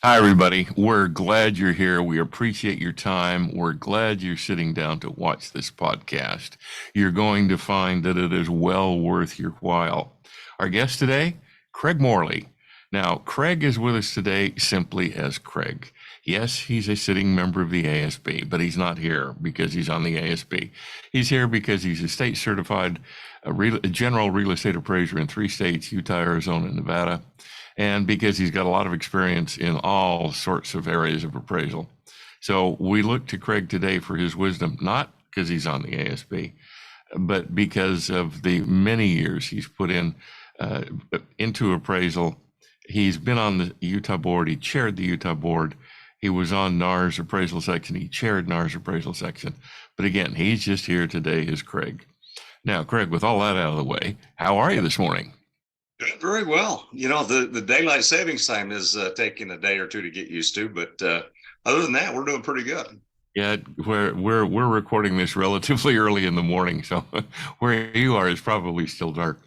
Hi, everybody. We're glad you're here. We appreciate your time. We're glad you're sitting down to watch this podcast. You're going to find that it is well worth your while. Our guest today, Craig Morley. Now, Craig is with us today simply as Craig. Yes, he's a sitting member of the ASB, but he's not here because he's on the ASB. He's here because he's a state certified a general real estate appraiser in 3 states, Utah, Arizona, and Nevada, and because he's got a lot of experience in all sorts of areas of appraisal. So we look to Craig today for his wisdom, not because he's on the ASB, but because of the many years he's put in into appraisal. He's been on the Utah board. He chaired the Utah board. He was on NAR's appraisal section. He chaired NAR's appraisal section. But again, he's just here today as Craig. Now, Craig, with all that out of the way, how are you this morning? Very well. The daylight savings time is taking a day or two to get used to, but other than that, we're doing pretty good. Yeah, we're recording this relatively early in the morning, so where you are is probably still dark.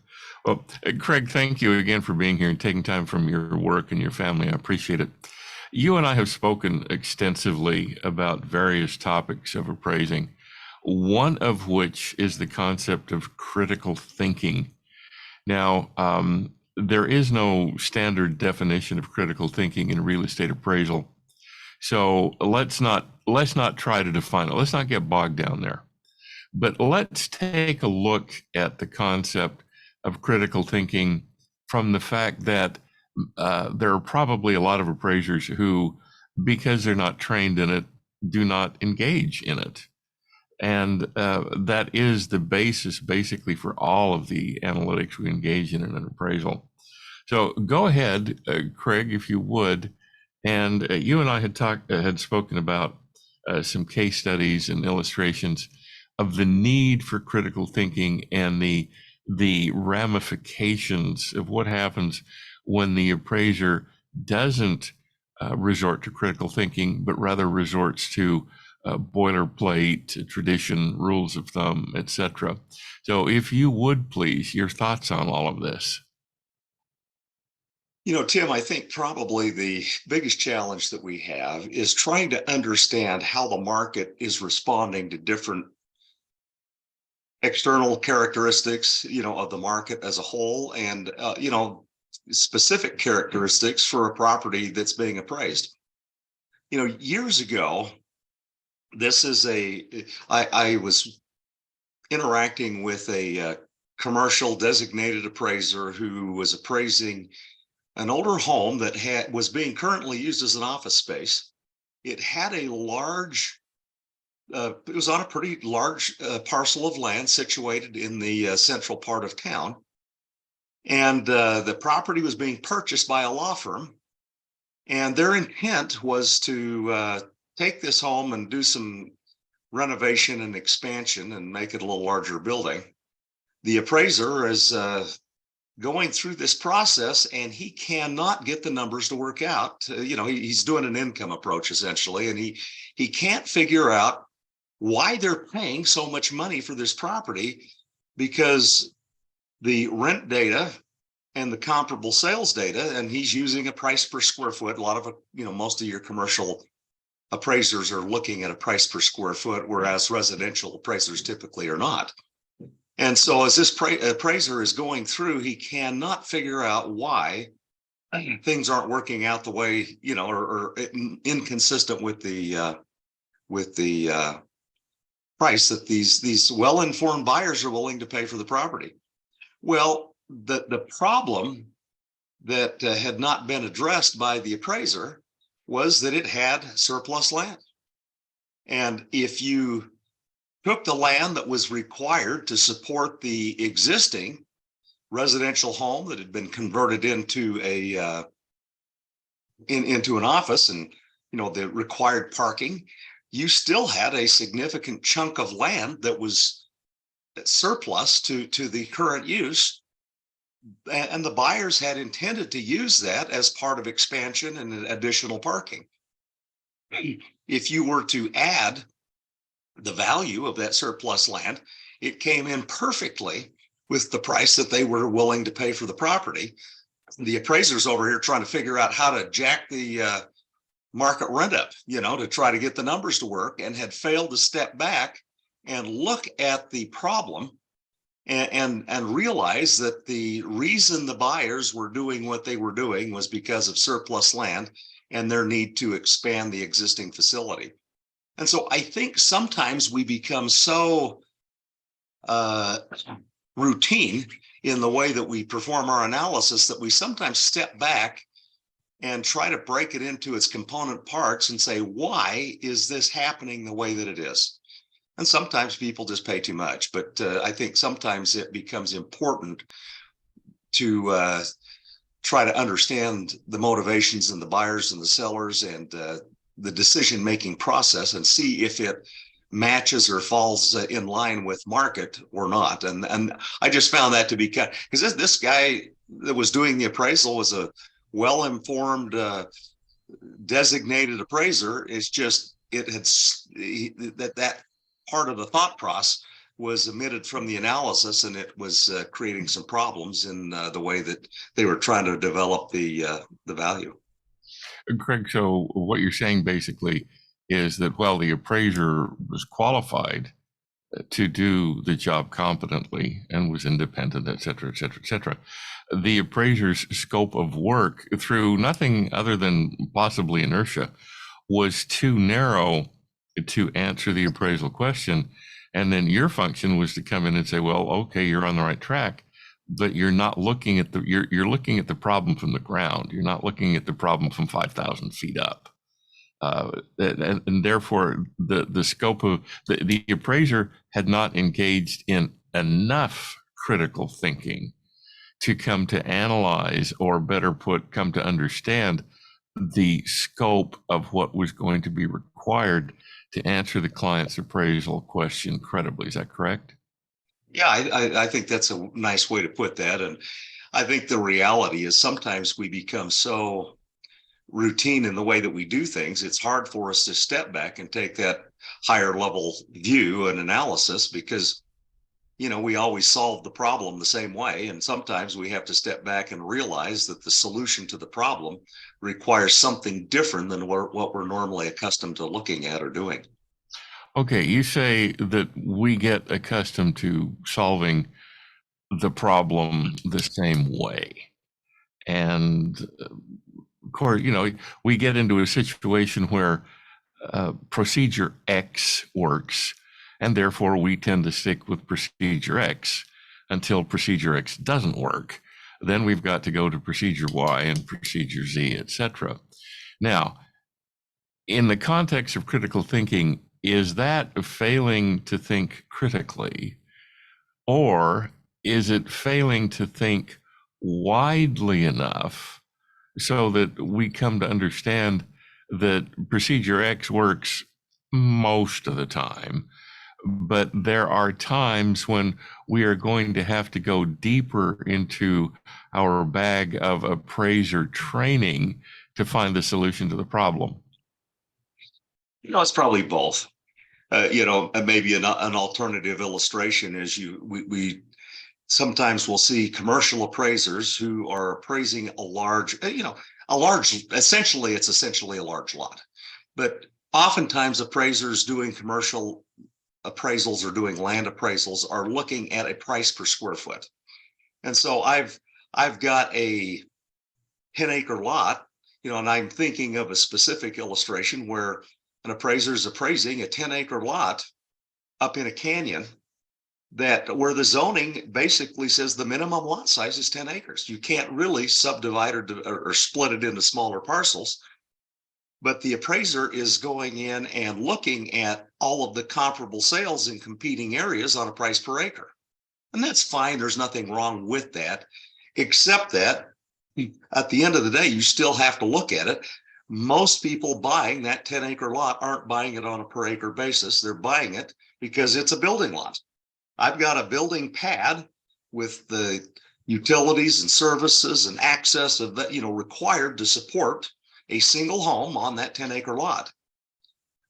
Well, Craig, thank you again for being here and taking time from your work and your family. I appreciate it. You and I have spoken extensively about various topics of appraising, one of which is the concept of critical thinking. Now, there is no standard definition of critical thinking in real estate appraisal. So let's not try to define it. Let's not get bogged down there. But let's take a look at the concept of critical thinking from the fact that there are probably a lot of appraisers who, because they're not trained in it, do not engage in it. And that is the basis basically for all of the analytics we engage in an appraisal. So go ahead, Craig, if you would. And you and I had spoken about some case studies and illustrations of the need for critical thinking and the ramifications of what happens when the appraiser doesn't resort to critical thinking, but rather resorts to boilerplate, tradition, rules of thumb, etc. So if you would please, your thoughts on all of this. Tim, I think probably the biggest challenge that we have is trying to understand how the market is responding to different external characteristics, of the market as a whole, and specific characteristics for a property that's being appraised. Years ago, I was interacting with a commercial designated appraiser who was appraising an older home that was being currently used as an office space. It had a large, it was on a pretty large parcel of land situated in the central part of town. And the property was being purchased by a law firm. And their intent was to take this home and do some renovation and expansion and make it a little larger building. The appraiser is going through this process, and he cannot get the numbers to work out. He's doing an income approach essentially, and he can't figure out why they're paying so much money for this property, because the rent data and the comparable sales data, and he's using a price per square foot. A lot of most of your commercial appraisers are looking at a price per square foot, whereas residential appraisers typically are not. And so as this appraiser is going through, he cannot figure out why things aren't working out the way, or inconsistent with the price that these well-informed buyers are willing to pay for the property. Well, the problem that had not been addressed by the appraiser was that it had surplus land. And if you took the land that was required to support the existing residential home that had been converted into into an office, and the required parking, you still had a significant chunk of land that was surplus to the current use, and the buyers had intended to use that as part of expansion and additional parking. If you were to add the value of that surplus land, it came in perfectly with the price that they were willing to pay for the property. The appraisers over here trying to figure out how to jack the market rent up, to try to get the numbers to work, and had failed to step back and look at the problem and realize that the reason the buyers were doing what they were doing was because of surplus land and their need to expand the existing facility. And so I think sometimes we become so routine in the way that we perform our analysis that we sometimes step back and try to break it into its component parts and say, why is this happening the way that it is? And sometimes people just pay too much, but I think sometimes it becomes important to try to understand the motivations and the buyers and the sellers and the decision-making process, and see if it matches or falls in line with market or not. And I just found that to be because this guy that was doing the appraisal was a well-informed designated appraiser. It's just that part of the thought process was omitted from the analysis, and it was creating some problems in the way that they were trying to develop the value. Craig, so what you're saying basically is that while the appraiser was qualified to do the job competently and was independent, et cetera, et cetera, et cetera, the appraiser's scope of work, through nothing other than possibly inertia, was too narrow to answer the appraisal question. And then your function was to come in and say, well, okay, you're on the right track, but you're not looking at you're looking at the problem from the ground. You're not looking at the problem from 5,000 feet up. And therefore the scope of the appraiser had not engaged in enough critical thinking to come to analyze, or better put, come to understand the scope of what was going to be required to answer the client's appraisal question credibly. Is that correct? Yeah, I think that's a nice way to put that. And I think the reality is sometimes we become so routine in the way that we do things, it's hard for us to step back and take that higher level view and analysis, because we always solve the problem the same way. And sometimes we have to step back and realize that the solution to the problem requires something different than what we're normally accustomed to looking at or doing. Okay, you say that we get accustomed to solving the problem the same way. And of course, we get into a situation where procedure X works, and therefore we tend to stick with procedure X until procedure X doesn't work. Then we've got to go to procedure Y and procedure Z, etc. Now, in the context of critical thinking, is that failing to think critically, or is it failing to think widely enough so that we come to understand that procedure X works most of the time, but there are times when we are going to have to go deeper into our bag of appraiser training to find the solution to the problem? It's probably both. And maybe an alternative illustration is we sometimes we'll see commercial appraisers who are appraising a large, essentially a large lot. But oftentimes appraisers doing commercial appraisals or doing land appraisals are looking at a price per square foot. And so I've got a 10-acre lot, and I'm thinking of a specific illustration where an appraiser is appraising a 10-acre lot up in a canyon where the zoning basically says the minimum lot size is 10 acres. You can't really subdivide or split it into smaller parcels. But the appraiser is going in and looking at all of the comparable sales in competing areas on a price per acre. And that's fine. There's nothing wrong with that, except that at the end of the day, you still have to look at it. Most people buying that 10-acre lot aren't buying it on a per acre basis. They're buying it because it's a building lot. I've got a building pad with the utilities and services and access of that, required to support a single home on that 10-acre lot.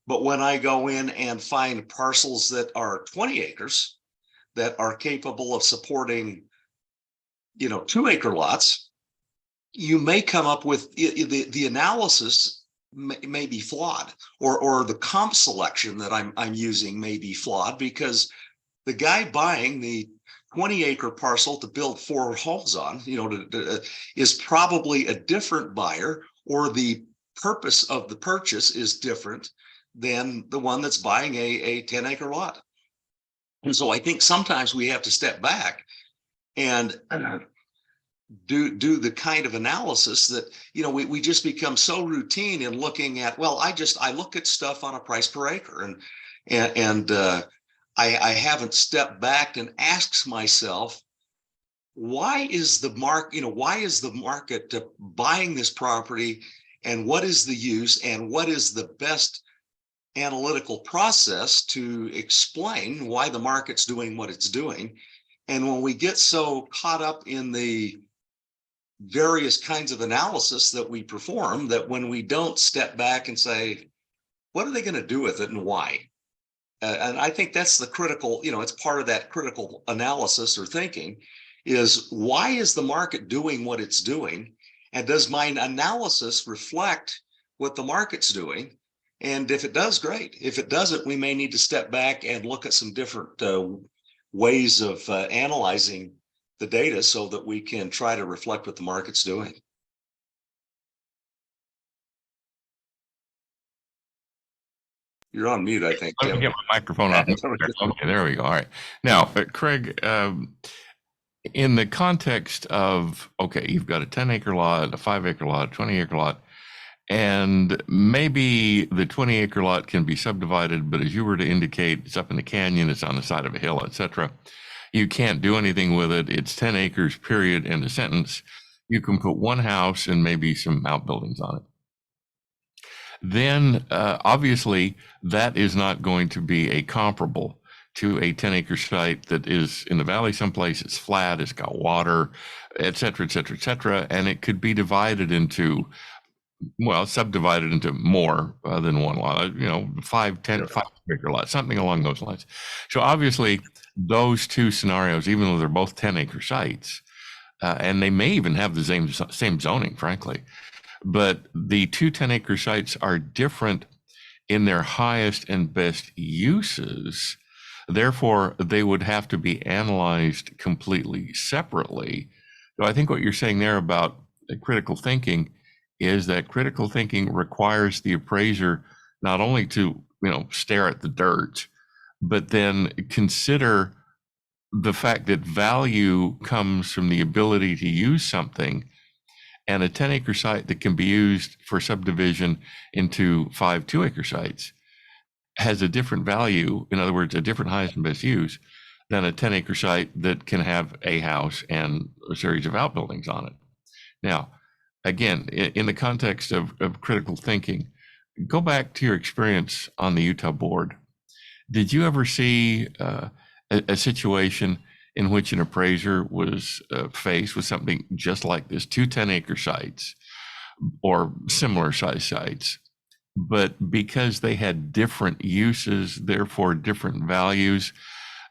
But when I go in and find parcels that are 20 acres that are capable of supporting, 2-acre lots, you may come up with the analysis may be flawed, or the comp selection that I'm using may be flawed, because the guy buying the 20-acre parcel to build 4 homes on, is probably a different buyer, or the purpose of the purchase is different than the one that's buying a 10-acre lot. And so I think sometimes we have to step back and do the kind of analysis that, we just become so routine in looking at, well, I look at stuff on a price per acre, and I haven't stepped back and asked myself, why is the market buying this property, and what is the use, and what is the best analytical process to explain why the market's doing what it's doing. And when we get so caught up in the various kinds of analysis that we perform, that when we don't step back and say, what are they going to do with it and why? And I think that's the critical, it's part of that critical analysis or thinking, is why is the market doing what it's doing? And does my analysis reflect what the market's doing? And if it does, great. If it doesn't, we may need to step back and look at some different ways of analyzing the data so that we can try to reflect what the market's doing. You're on mute, I think. Let me get my microphone off. Okay, there we go. All right. Now, Craig, in the context of, okay, you've got a 10-acre lot, a 5-acre lot, a 20-acre lot, and maybe the 20-acre lot can be subdivided, but as you were to indicate, it's up in the canyon, it's on the side of a hill, etc. You can't do anything with it. It's 10 acres, period, end of sentence. You can put one house and maybe some outbuildings on it. Then obviously that is not going to be a comparable to a 10-acre site that is in the valley someplace. It's flat, it's got water, et cetera, et cetera, et cetera. And it could be divided into, subdivided into more than one lot, 5, 10, 5-acre lots, something along those lines. So obviously those two scenarios, even though they're both 10-acre sites, and they may even have the same zoning, frankly, but the two 10-acre sites are different in their highest and best uses. Therefore, they would have to be analyzed completely separately. So I think what you're saying there about critical thinking is that critical thinking requires the appraiser not only to, stare at the dirt, but then consider the fact that value comes from the ability to use something. And a 10-acre site that can be used for subdivision into 5 2-acre sites has a different value, in other words, a different highest and best use, than a 10-acre site that can have a house and a series of outbuildings on it. Now, again, in the context of critical thinking, go back to your experience on the Utah board. Did you ever see a situation in which an appraiser was faced with something just like this, 2 10-acre sites or similar size sites, but because they had different uses, therefore different values,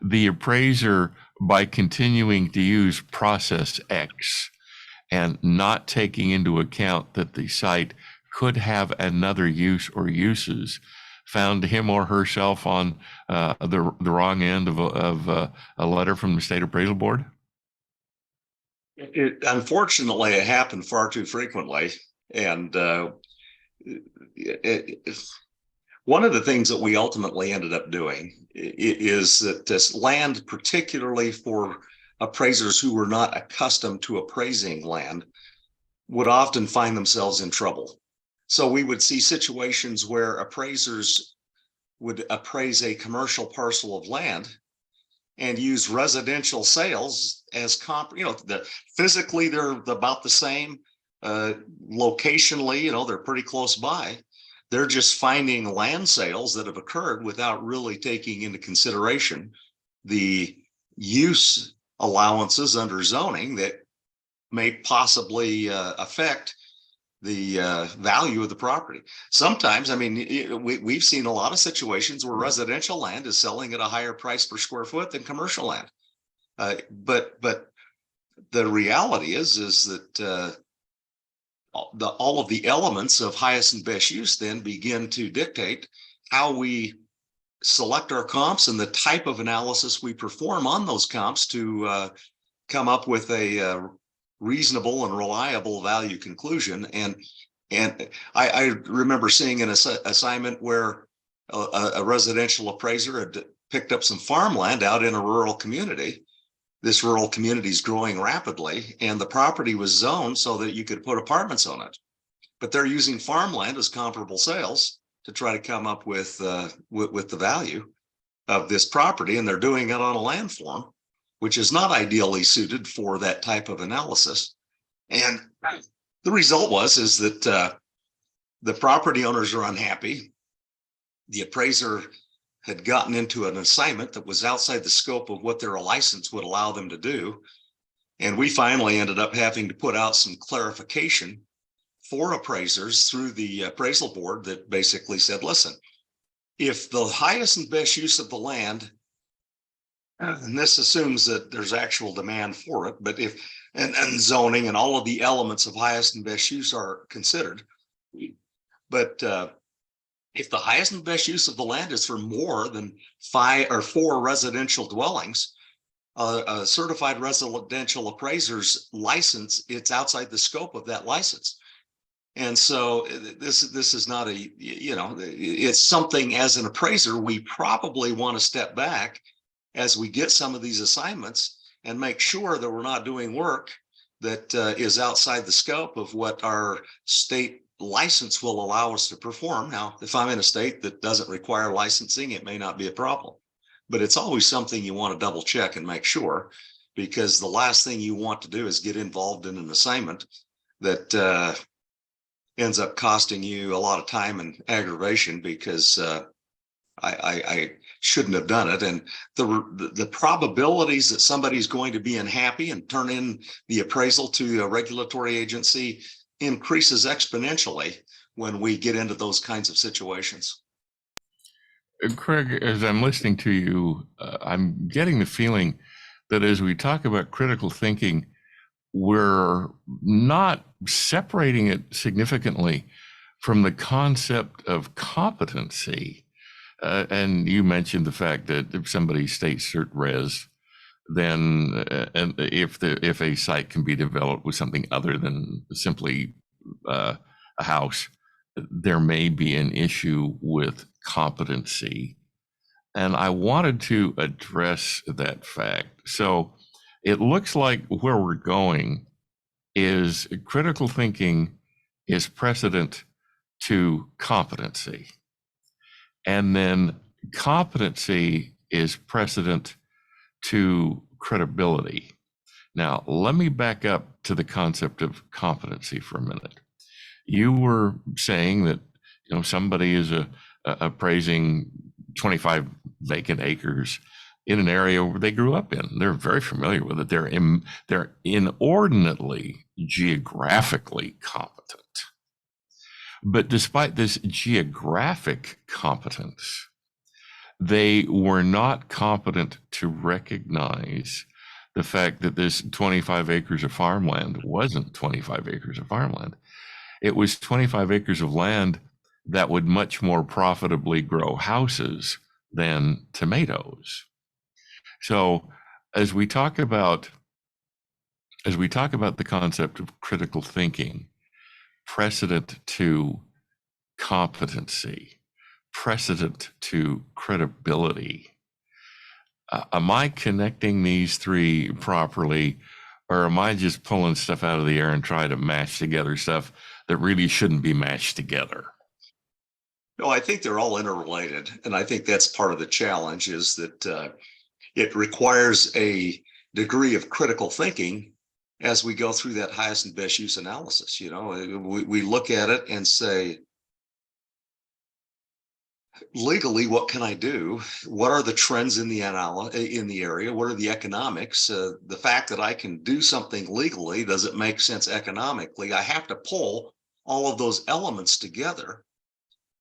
the appraiser, by continuing to use process X and not taking into account that the site could have another use or uses, found him or herself on the wrong end of a letter from the state appraisal board? Unfortunately, it happened far too frequently. And one of the things that we ultimately ended up doing is that this land, particularly for appraisers who were not accustomed to appraising land, would often find themselves in trouble. So we would see situations where appraisers would appraise a commercial parcel of land and use residential sales as physically they're about the same, locationally, they're pretty close by. They're just finding land sales that have occurred without really taking into consideration the use allowances under zoning that may possibly affect the value of the property. Sometimes, we've seen a lot of situations where residential land is selling at a higher price per square foot than commercial land. But the reality is that all of the elements of highest and best use then begin to dictate how we select our comps and the type of analysis we perform on those comps to come up with a reasonable and reliable value conclusion. And I remember seeing an assignment where a residential appraiser had picked up some farmland out in a rural community. This rural community is growing rapidly, and the property was zoned so that you could put apartments on it. But they're using farmland as comparable sales to try to come up with the value of this property, and they're doing it on a land form, which is not ideally suited for that type of analysis. And the result is that the property owners are unhappy. The appraiser had gotten into an assignment that was outside the scope of what their license would allow them to do. And we finally ended up having to put out some clarification for appraisers through the appraisal board that basically said, listen, if the highest and best use of the land, and this assumes that there's actual demand for it, but if and zoning and all of the elements of highest and best use are considered, but if the highest and best use of the land is for more than 5 or 4 residential dwellings, a certified residential appraiser's license, it's outside the scope of that license. And so this is not a, it's something as an appraiser, we probably want to step back as we get some of these assignments and make sure that we're not doing work that is outside the scope of what our state license will allow us to perform. Now, if I'm in a state that doesn't require licensing, it may not be a problem, but it's always something you want to double check and make sure, because the last thing you want to do is get involved in an assignment that ends up costing you a lot of time and aggravation because I shouldn't have done it. And the probabilities that somebody's going to be unhappy and turn in the appraisal to a regulatory agency increases exponentially when we get into those kinds of situations. Craig, as I'm listening to you, I'm getting the feeling that as we talk about critical thinking, we're not separating it significantly from the concept of competency. And you mentioned the fact that if somebody states cert res, then and if a site can be developed with something other than simply a house, there may be an issue with competency. And I wanted to address that fact. So it looks like where we're going is critical thinking is precedent to competency. And then competency is precedent to credibility. Now, let me back up to the concept of competency for a minute. You were saying that somebody is appraising 25 vacant acres in an area where they grew up in. They're very familiar with it. They're inordinately geographically competent. But despite this geographic competence, they were not competent to recognize the fact that this 25 acres of farmland wasn't 25 acres of farmland. It was 25 acres of land that would much more profitably grow houses than tomatoes. So as we talk about the concept of critical thinking, precedent to competency, precedent to credibility, am I connecting these three properly, or am I just pulling stuff out of the air and trying to match together stuff that really shouldn't be matched together? No, I think they're all interrelated. And I think that's part of the challenge, is that it requires a degree of critical thinking as we go through that highest and best use analysis. We look at it and say, legally, what can I do? What are the trends in the area? What are the economics? The fact that I can do something legally, does it make sense economically? I have to pull all of those elements together.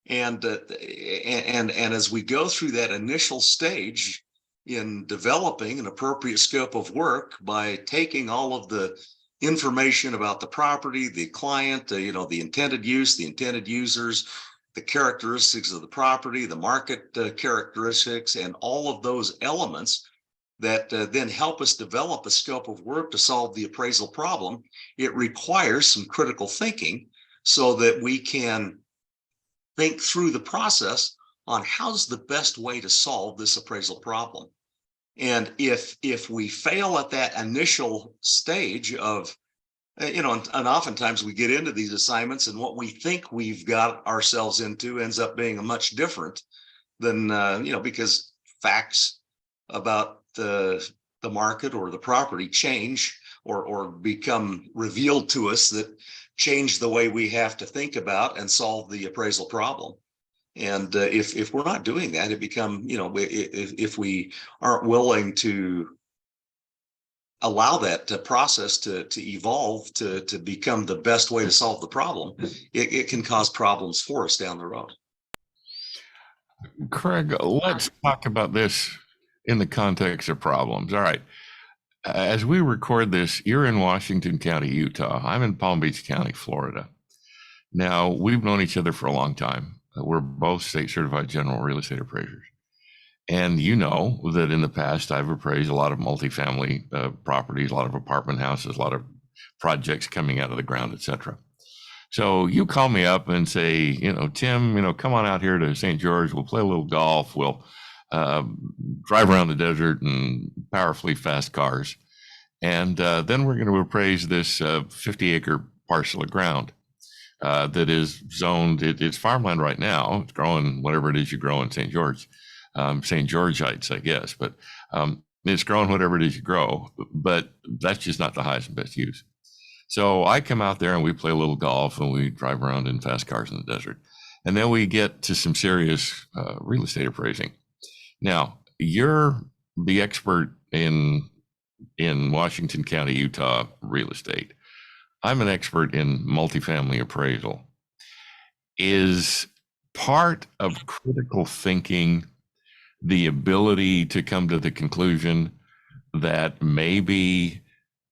And as we go through that initial stage in developing an appropriate scope of work by taking all of the information about the property, the client, the intended use, the intended users, the characteristics of the property, the market characteristics, and all of those elements that then help us develop a scope of work to solve the appraisal problem. It requires some critical thinking so that we can think through the process on how's the best way to solve this appraisal problem. And if we fail at that initial stage of, and oftentimes we get into these assignments and what we think we've got ourselves into ends up being a much different than, because facts about the market or the property change or become revealed to us that change the way we have to think about and solve the appraisal problem. And if we're not doing that, it become, if we aren't willing to allow that process to evolve to become the best way to solve the problem, it can cause problems for us down the road. Craig, let's talk about this in the context of problems. All right. As we record this, you're in Washington County, Utah. I'm in Palm Beach County, Florida. Now, we've known each other for a long time. We're both state certified general real estate appraisers. And you know that in the past, I've appraised a lot of multifamily properties, a lot of apartment houses, a lot of projects coming out of the ground, et cetera. So you call me up and say, Tim, come on out here to St. George. We'll play a little golf. We'll drive around the desert and powerfully fast cars. And then we're going to appraise this 50-acre parcel of ground that is zoned. It's farmland right now. It's growing whatever it is you grow in St. George, St. Georgeites, I guess. But it's growing whatever it is you grow. But that's just not the highest and best use. So I come out there and we play a little golf and we drive around in fast cars in the desert. And then we get to some serious real estate appraising. Now, you're the expert in Washington County, Utah real estate. I'm an expert in multifamily appraisal. Is part of critical thinking the ability to come to the conclusion that maybe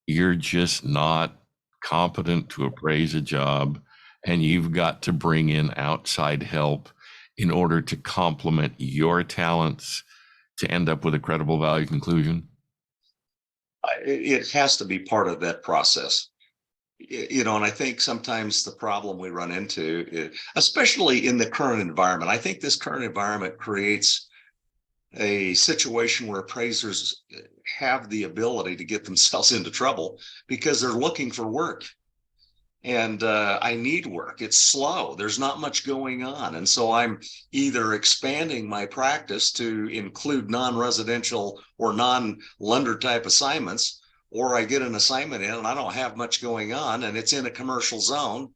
you're just not competent to appraise a job and you've got to bring in outside help in order to complement your talents to end up with a credible value conclusion? It has to be part of that process. And I think sometimes the problem we run into, especially in the current environment, I think this current environment creates a situation where appraisers have the ability to get themselves into trouble because they're looking for work. And I need work. It's slow. There's not much going on. And so I'm either expanding my practice to include non-residential or non-lender type assignments, or I get an assignment in and I don't have much going on and it's in a commercial zone.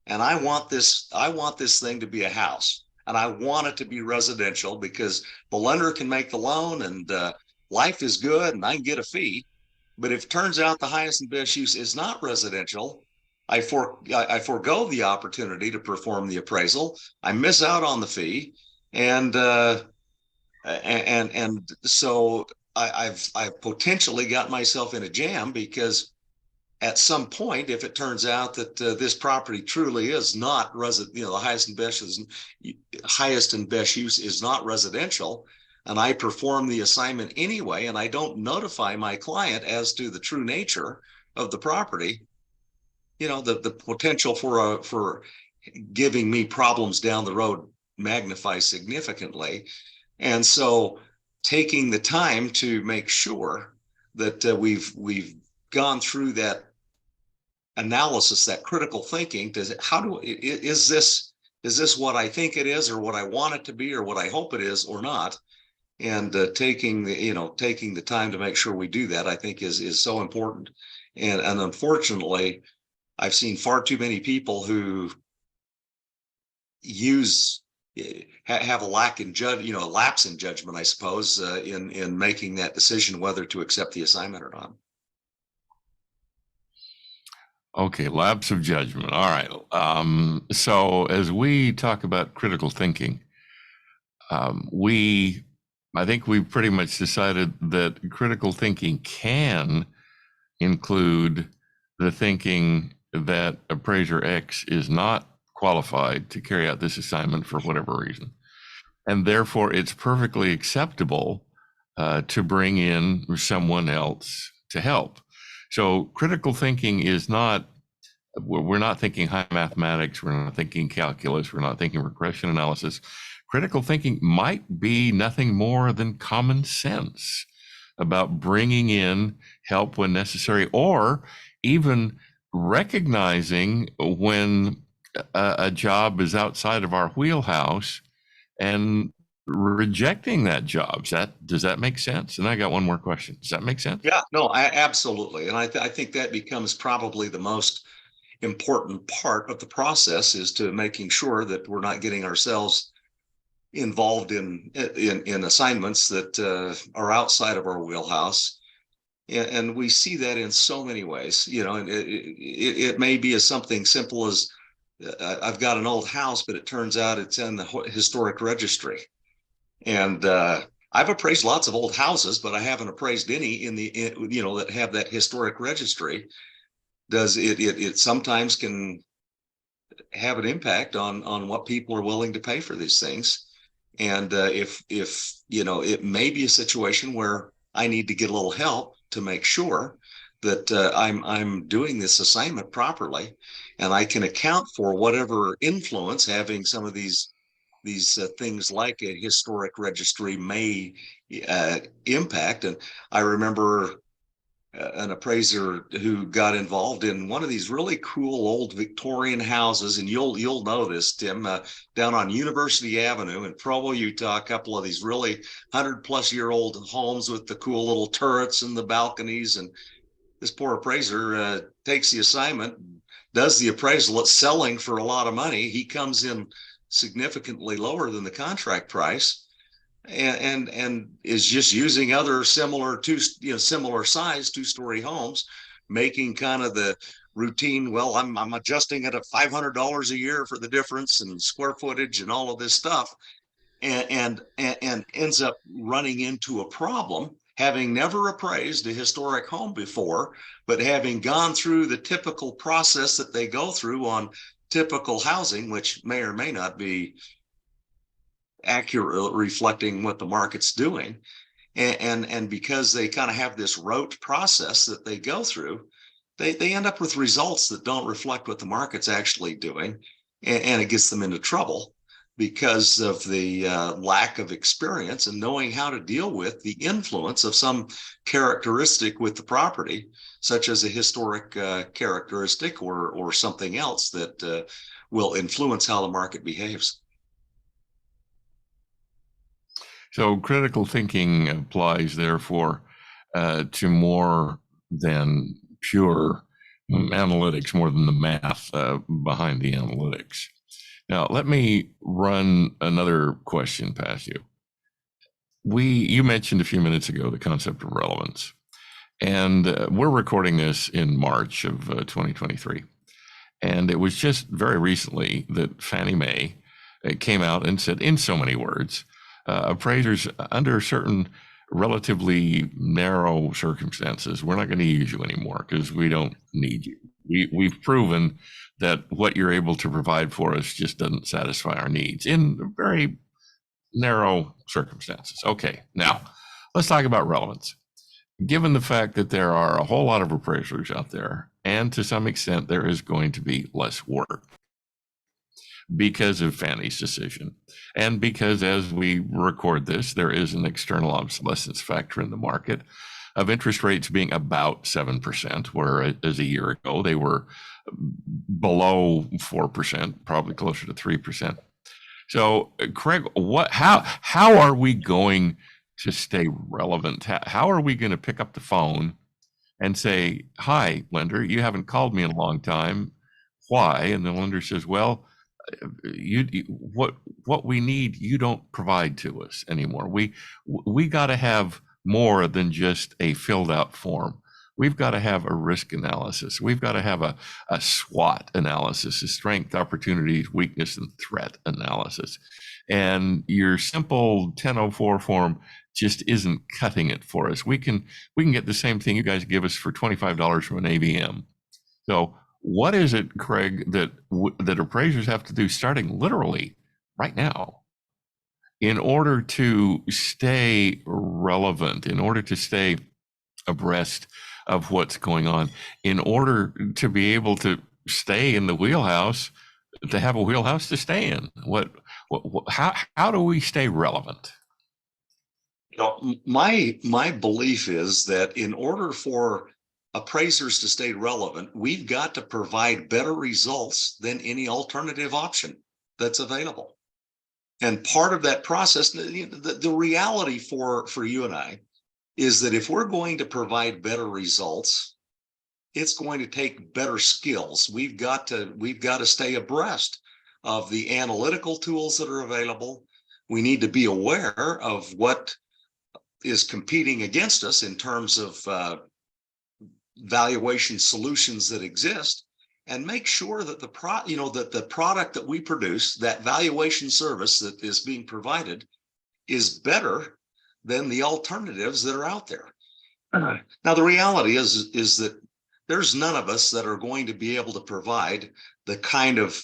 And I want this thing to be a house and I want it to be residential because the lender can make the loan and life is good and I can get a fee. But if it turns out the highest and best use is not residential, I forego the opportunity to perform the appraisal. I miss out on the fee, and so I've potentially got myself in a jam because at some point, if it turns out that this property truly is not the highest and best use is not residential, and I perform the assignment anyway, and I don't notify my client as to the true nature of the property, the potential for giving me problems down the road magnifies significantly. And so taking the time to make sure that we've gone through that analysis, that critical thinking, is this what I think it is or what I want it to be or what I hope it is or not? And taking the time to make sure we do that, I think is so important. And unfortunately, I've seen far too many people who have a lapse in judgment, I suppose, in making that decision whether to accept the assignment or not. Okay, lapse of judgment. All right. So as we talk about critical thinking, I think we've pretty much decided that critical thinking can include the thinking that appraiser X is not qualified to carry out this assignment for whatever reason. And therefore, it's perfectly acceptable to bring in someone else to help. So critical thinking is not, we're not thinking high mathematics, we're not thinking calculus, we're not thinking regression analysis. Critical thinking might be nothing more than common sense about bringing in help when necessary, or even recognizing when a job is outside of our wheelhouse and rejecting that job. Does that make sense? And I got one more question. Does that make sense? Yeah, no, absolutely. And I think that becomes probably the most important part of the process, is to making sure that we're not getting ourselves involved in assignments that are outside of our wheelhouse. And we see that in so many ways, and it may be as something simple as I've got an old house, but it turns out it's in the historic registry. And I've appraised lots of old houses, but I haven't appraised any that have that historic registry. It sometimes can have an impact on what people are willing to pay for these things. And if it may be a situation where I need to get a little help to make sure that I'm doing this assignment properly, and I can account for whatever influence having some of these things like a historic registry may impact. And I remember an appraiser who got involved in one of these really cool old Victorian houses, and you'll know this, Tim, down on University Avenue in Provo, Utah. A couple of these really 100-plus-year-old homes with the cool little turrets and the balconies. And this poor appraiser takes the assignment, does the appraisal. It's selling for a lot of money. He comes in significantly lower than the contract price, and is just using other similar size 2-story homes, making kind of the routine, well, I'm adjusting it at $500 a year for the difference in square footage and all of this stuff, and ends up running into a problem, having never appraised a historic home before, but having gone through the typical process that they go through on typical housing, which may or may not be accurate reflecting what the market's doing. And because they kind of have this rote process that they go through, they end up with results that don't reflect what the market's actually doing. And it gets them into trouble because of the lack of experience and knowing how to deal with the influence of some characteristic with the property, such as a historic characteristic or something else that will influence how the market behaves. So critical thinking applies, therefore, to more than pure analytics, more than the math behind the analytics. Now, let me run another question past you. You mentioned a few minutes ago the concept of relevance, and we're recording this in March of 2023. And it was just very recently that Fannie Mae came out and said, in so many words, appraisers, under certain relatively narrow circumstances, we're not going to use you anymore because we don't need you. We've proven that what you're able to provide for us just doesn't satisfy our needs in very narrow circumstances. Okay, now let's talk about relevance. Given the fact that there are a whole lot of appraisers out there, and to some extent there is going to be less work because of Fannie's decision, and because as we record this, there is an external obsolescence factor in the market of interest rates being about 7%, whereas a year ago they were below 4%, probably closer to 3%. So, Craig, how are we going to stay relevant? How are we going to pick up the phone and say, "Hi, lender, you haven't called me in a long time. Why?" And the lender says, "Well, what we need, you don't provide to us anymore. We got to have more than just a filled out form. We've got to have a risk analysis. We've got to have a SWOT analysis, a strength, opportunities, weakness, and threat analysis. And your simple 1004 form just isn't cutting it for us. We can get the same thing you guys give us for $25 from an AVM, So what is it, Craig, that appraisers have to do starting literally right now in order to stay relevant, in order to stay abreast of what's going on, in order to be able to stay in the wheelhouse, to have a wheelhouse to stay in? How do we stay relevant? My belief is that in order for appraisers to stay relevant, we've got to provide better results than any alternative option that's available. And part of that process, the reality for you and I is that if we're going to provide better results, it's going to take better skills. We've got to stay abreast of the analytical tools that are available. We need to be aware of what is competing against us in terms of valuation solutions that exist, and make sure that the product that we produce, that valuation service that is being provided, is better than the alternatives that are out there. Now, the reality is that there's none of us that are going to be able to provide the kind of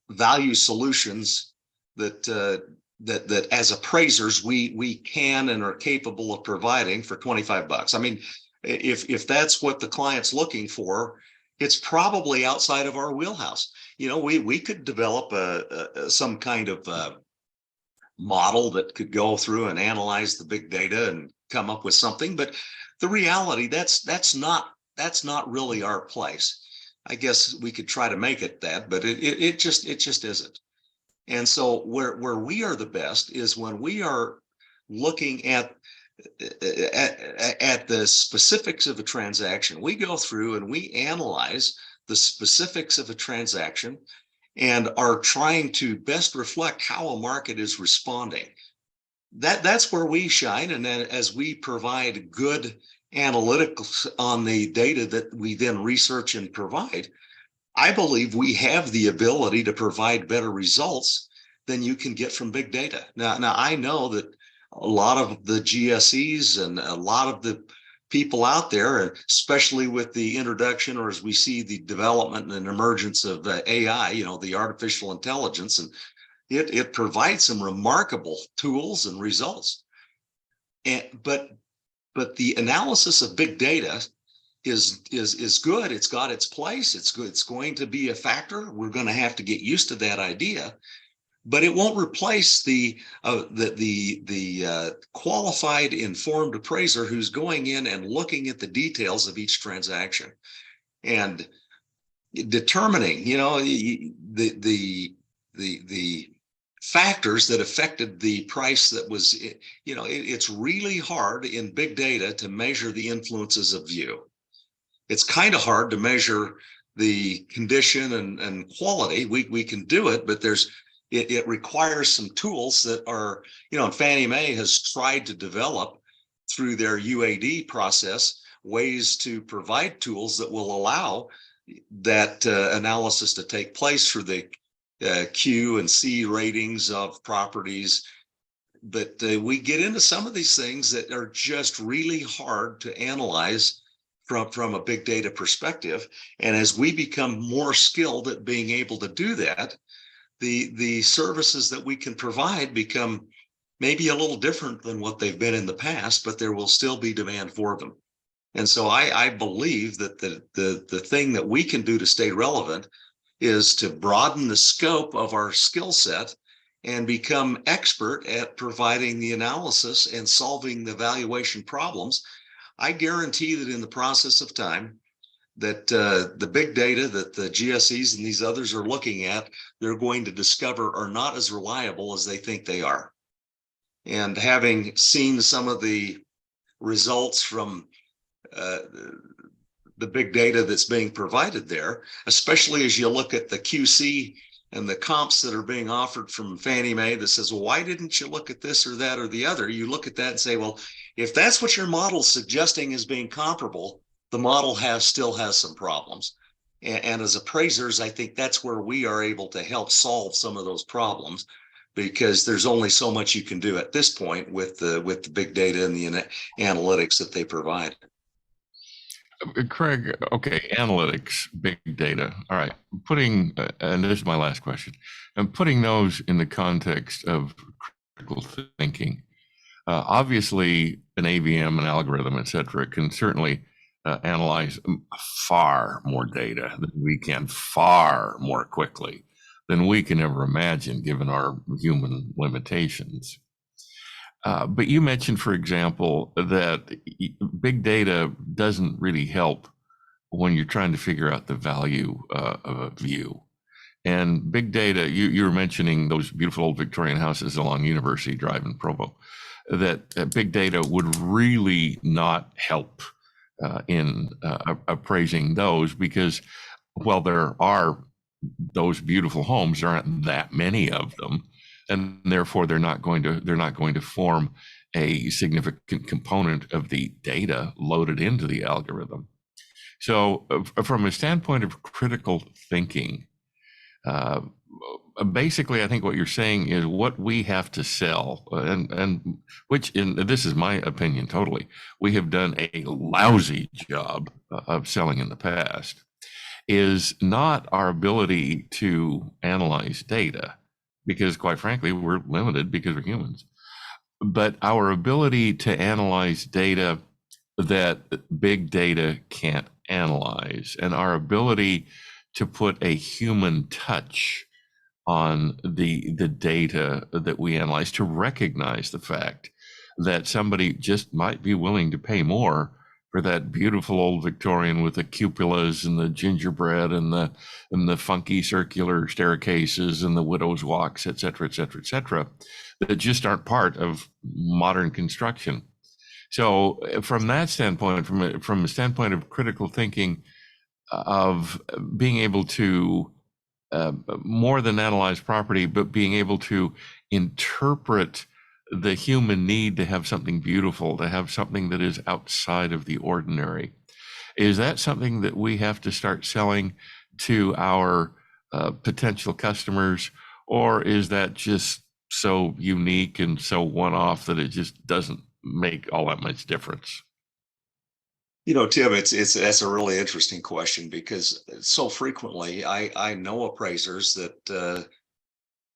value solutions that as appraisers we can and are capable of providing for $25. I mean, if that's what the client's looking for, it's probably outside of our wheelhouse. We could develop some kind of model that could go through and analyze the big data and come up with something, but the reality, that's not really our place. I guess we could try to make it that, but it just isn't. And so where we are the best is when we are looking at the specifics of a transaction. We go through and we analyze the specifics of a transaction and are trying to best reflect how a market is responding. That's where we shine. And then as we provide good analytics on the data that we then research and provide, I believe we have the ability to provide better results than you can get from big data. Now I know that a lot of the GSEs and a lot of the people out there, especially with the introduction, or as we see the development and emergence of AI, the artificial intelligence, and it provides some remarkable tools and results. But the analysis of big data is good. It's got its place. It's good. It's going to be a factor. We're going to have to get used to that idea, but it won't replace the qualified, informed appraiser who's going in and looking at the details of each transaction and determining, the factors that affected the price that was, it's really hard in big data to measure the influences of view. It's kind of hard to measure the condition and quality. We can do it, but it requires some tools that are, and Fannie Mae has tried to develop through their UAD process ways to provide tools that will allow that analysis to take place for the Q and C ratings of properties. But we get into some of these things that are just really hard to analyze from a big data perspective. And as we become more skilled at being able to do that, the services that we can provide become maybe a little different than what they've been in the past, but there will still be demand for them. And so I believe that the thing that we can do to stay relevant is to broaden the scope of our skill set and become expert at providing the analysis and solving the valuation problems. I guarantee that in the process of time, that the big data that the GSEs and these others are looking at, they're going to discover are not as reliable as they think they are. And having seen some of the results from the big data that's being provided there, especially as you look at the QC and the comps that are being offered from Fannie Mae that says, well, why didn't you look at this or that or the other? You look at that and say, well, if that's what your model's suggesting as being comparable, the model still has some problems. And as appraisers, I think that's where we are able to help solve some of those problems, because there's only so much you can do at this point with the big data and the analytics that they provide. Craig, okay, analytics, big data. All right, putting, and this is my last question, and putting those in the context of critical thinking. Obviously, an AVM, an algorithm, et cetera, can certainly analyze far more data than we can, far more quickly than we can ever imagine, given our human limitations. But you mentioned, for example, that big data doesn't really help when you're trying to figure out the value of a view. And big data, you were mentioning those beautiful old Victorian houses along University Drive in Provo, that big data would really not help in appraising those because, well, there are those beautiful homes, there aren't that many of them, and therefore they're not going to form a significant component of the data loaded into the algorithm. So, from a standpoint of critical thinking, uh, basically, I think what you're saying is what we have to sell, and which, in this is my opinion, totally, we have done a lousy job of selling in the past, is not our ability to analyze data, because quite frankly, we're limited because we're humans, but our ability to analyze data that big data can't analyze, and our ability to put a human touch on the data that we analyze, to recognize the fact that somebody just might be willing to pay more for that beautiful old Victorian with the cupolas and the gingerbread and the funky circular staircases and the widow's walks, et cetera, et cetera, et cetera, that just aren't part of modern construction. So from that standpoint, from a standpoint of critical thinking, of being able to more than analyze property, but being able to interpret the human need to have something beautiful, to have something that is outside of the ordinary. Is that something that we have to start selling to our potential customers, or is that just so unique and so one-off that it just doesn't make all that much difference? Tim, that's a really interesting question because so frequently I know appraisers that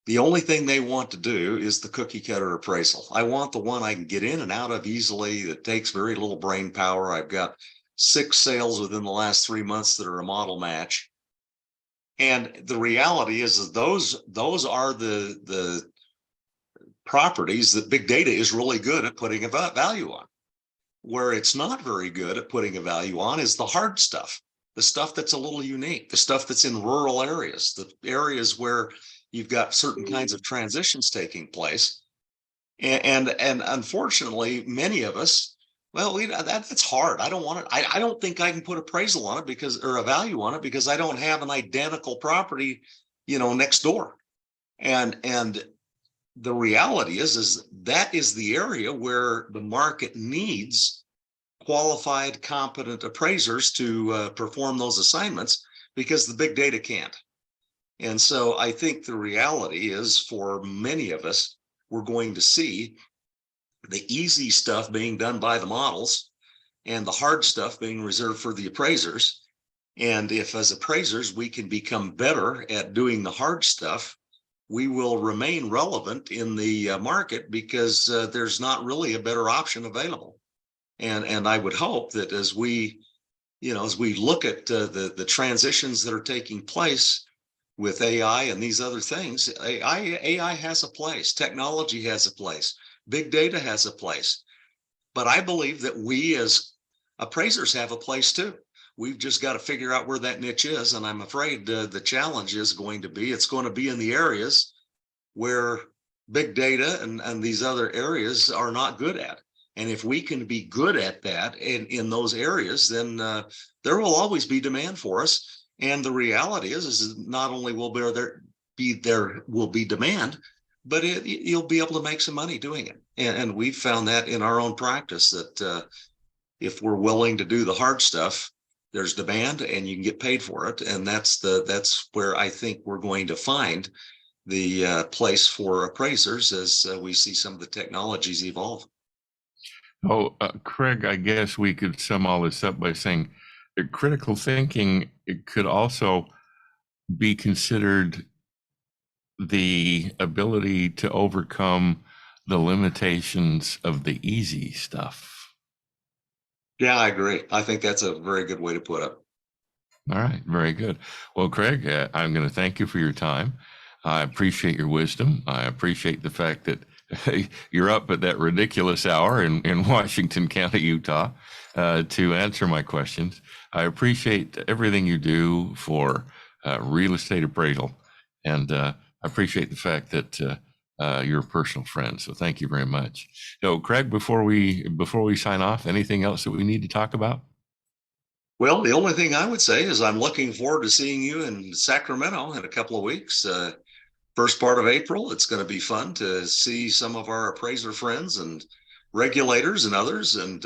the only thing they want to do is the cookie cutter appraisal. I want the one I can get in and out of easily, that takes very little brain power. I've got 6 sales within the last 3 months that are a model match. And the reality is that those are the properties that big data is really good at putting a value on. Where it's not very good at putting a value on is the hard stuff, the stuff that's a little unique, the stuff that's in rural areas, the areas where you've got certain kinds of transitions taking place. And unfortunately, many of us, well, that's hard. I don't want it. I don't think I can put appraisal on it because, or a value on it, because I don't have an identical property, next door. And the reality is that is the area where the market needs qualified, competent appraisers to perform those assignments, because the big data can't. And so I think the reality is, for many of us, we're going to see the easy stuff being done by the models and the hard stuff being reserved for the appraisers. And if, as appraisers, we can become better at doing the hard stuff, we will remain relevant in the market, because there's not really a better option available. And I would hope that as we look at the transitions that are taking place with AI and these other things, AI has a place, technology has a place, big data has a place. But I believe that we as appraisers have a place too. We've just got to figure out where that niche is. And I'm afraid the challenge is going to be, it's going to be in the areas where big data and these other areas are not good at. And if we can be good at that in those areas, then there will always be demand for us. And the reality is not only will there will be demand, but you'll be able to make some money doing it. And we've found that in our own practice, that if we're willing to do the hard stuff, there's demand and you can get paid for it. And that's where I think we're going to find the place for appraisers as we see some of the technologies evolve. Oh, Craig, I guess we could sum all this up by saying critical thinking, it could also be considered the ability to overcome the limitations of the easy stuff. Yeah, I agree. I think that's a very good way to put it. All right, very good. Well, Craig, I'm going to thank you for your time. I appreciate your wisdom. I appreciate the fact that you're up at that ridiculous hour in Washington County, Utah, to answer my questions. I appreciate everything you do for real estate appraisal, and I appreciate the fact that you're a personal friend. So thank you very much. So, Craig, before we sign off, anything else that we need to talk about? Well, the only thing I would say is I'm looking forward to seeing you in Sacramento in a couple of weeks. First part of April, it's going to be fun to see some of our appraiser friends and regulators and others. And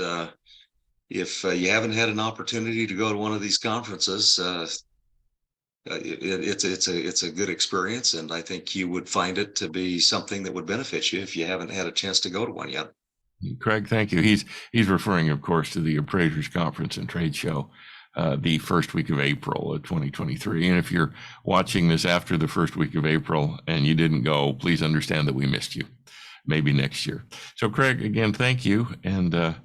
if you haven't had an opportunity to go to one of these conferences, it's a good experience, and I think you would find it to be something that would benefit you if you haven't had a chance to go to one yet. Craig, thank you. He's referring, of course, to the Appraisers Conference and Trade Show, the first week of April of 2023. And if you're watching this after the first week of April and you didn't go, please understand that we missed you. Maybe next year. So, Craig, again, thank you, and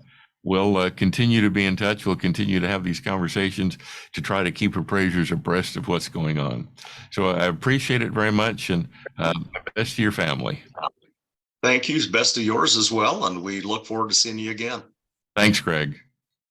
we'll continue to be in touch. We'll continue to have these conversations to try to keep appraisers abreast of what's going on. So I appreciate it very much, and best to your family. Thank you. Best of yours as well. And we look forward to seeing you again. Thanks, Craig.